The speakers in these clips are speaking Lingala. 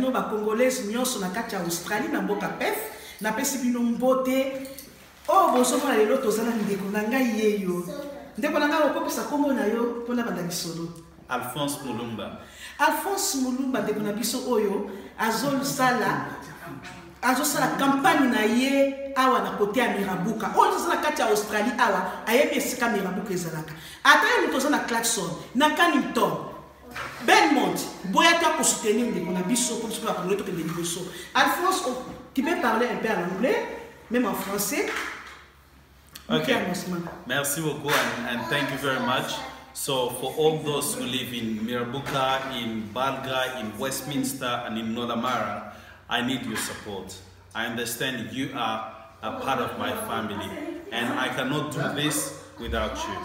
bino ba congolaise nyonso na kati ya Australie na mboka PEF na pesi bino mbote oh bosomo na lelo tozana ndeko na ngai yeyo ndeko na ngai okopesa kombo na yo pona banda bisolo Alphonse Mulumba. Alphonse Mulumba ndeko na biso oyo azosala campagne na ye awa na kote ya Mirabuka oyo tozana kati ya Australie awa ayebi esika Mirabuka ezalaka ata ye moto na Clarkson na Cannington Belmont boya to ko soutenir ndeko na biso pour que la to ke de biso Alphonse tu peux parler un peu en anglais même en français. Okay. Merci beaucoup and thank you very much. So for all those who live in Mirabuka, in Balga, in Westminster and in Nodamara, I need your support. I understand you are a part of my family and I cannot do this without you.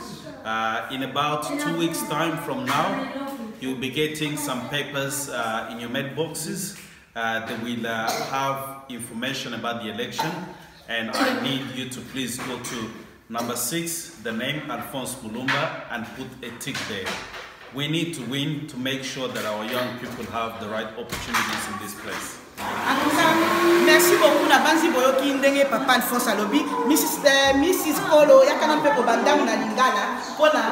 In about 2 weeks time from now, you'll be getting some papers in your mailboxes that will have information about the election, and I need you to please go to number 6, the name Alphonse Mulumba, and put a tick there. We need to win to make sure that our young people have the right opportunities in this place. Merci beaucoup na banzi boyoki ndenge papa Alphonse alobi Mrs. Kolo yakana mpe ko bandamu na lingala pona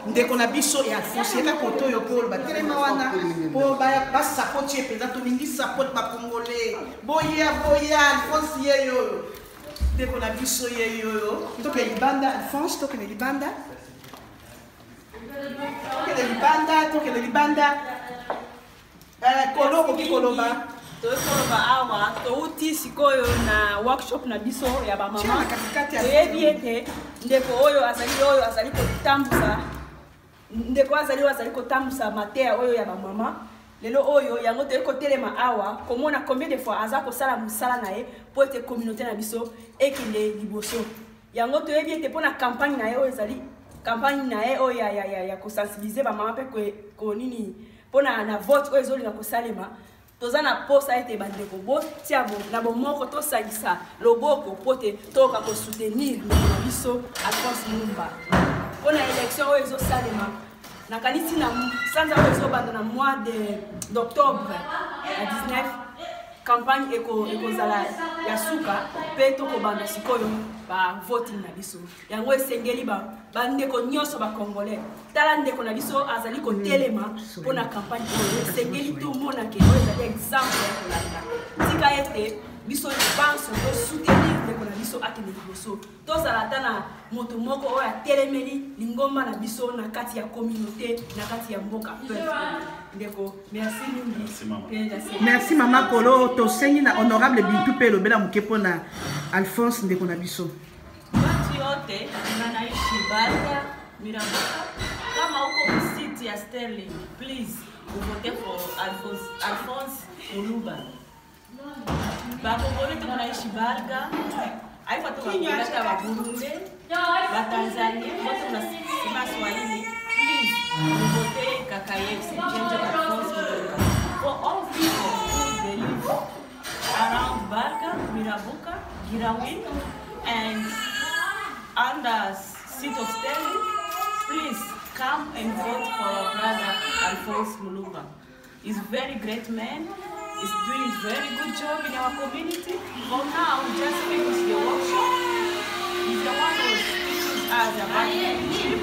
ndeko na biso et Alphonse yeka koto yo polo batelema wana po ba support ye peza to mingi support ba congolais boya Alphonse yeyo ndeko na biso yeyo toke libanda Alphonse toke libanda Kolo kokikoloba tokoloba awa touti sikoyo na workshop na biso ya ba mama toyebi ete ndeko oyo azali kotambusa ndeko azali kotambusa matea oyo ya ba mama lelo oyo yango toyei kotelema awa komona combien de fois aza kosala mosala na ye po ete communauté na biso ekende liboso yango toyebi ete mpona campagne na ye oyo ezali campagne na ye oyo ya kosensibilize ba mama mpe konini pona na vote oyo ezolinga kosalema toza na posa ete bandeko botia na bomoko tosangisa loboko po te toyoka kosoutenir ndeko na biso Alphonse Mulumba pona élection oyo ezosalema nakanisi na sanza oyo ezobanda na mois d'octobre ya 19 campagne ekozala ya suka mpe tokobanda sikoyo ba voting na biso yango esengeli bandeko nyonso bacongolais tala ndeko na biso azali kotelema mpona campagne oyo esengeli tomonake oyo ezali exemple ya kolanda tika ete biso libanso tosoutenir ndeko na biso akende liboso tozala ata na moto moko oyo atelemeli lingomba na biso na kati ya communauté na kati ya mboka ndeko merci mingi. Merci mama Kolo tosengi na honorable Bintu pe lobela moke mpona Alphonse ndeko na biso watu yote tunaishi Balga Mirabuka kama uko msiti ya Sterling please vote for Alphonse Mulumba bakongole tunaishi Balga aifa tukapata wa Burundi ba Tanzania wote tunasema Swahili please vote KKF change Alphonse Mulumba for all people who live around Balga Mirabuka Girawin and under seat of Sterling, please come and vote for our brother Alphonse Mulumba. He's a very great man. He's doing a very good job in our community. For now, we just finished the workshop. He's the one who teaches us about leadership.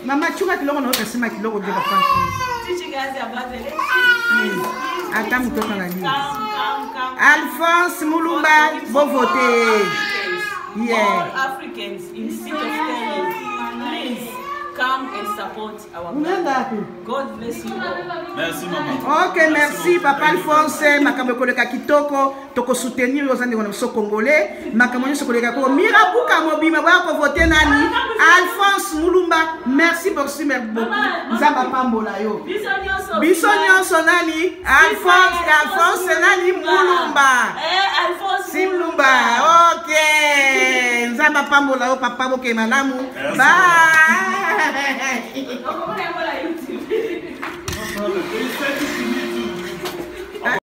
Mama, chunga kiloko na ukasema kiloko de papa. Teaching us about the leadership. Ata mtoka na nini? Come. Alphonse Mulumba, bon voter. All Africans in seat of Sterling, please come and support our brother. God bless you all. Merci maman. Ok, merci papa Alphonse. Makambo koleka kitoko, toko soutenir les gens de congolais. Makambo nyonso koleka ko Mirabuka mobima ba ko voter nani? Alphonse Mulumba. Merci beaucoup. Nzamba pambola yo. Biso nyonso nani? Alphonse nani Mulumba. Alphonse Mulumba. Ok. Nzamba pambola yo papa boke malamu. Bye. No,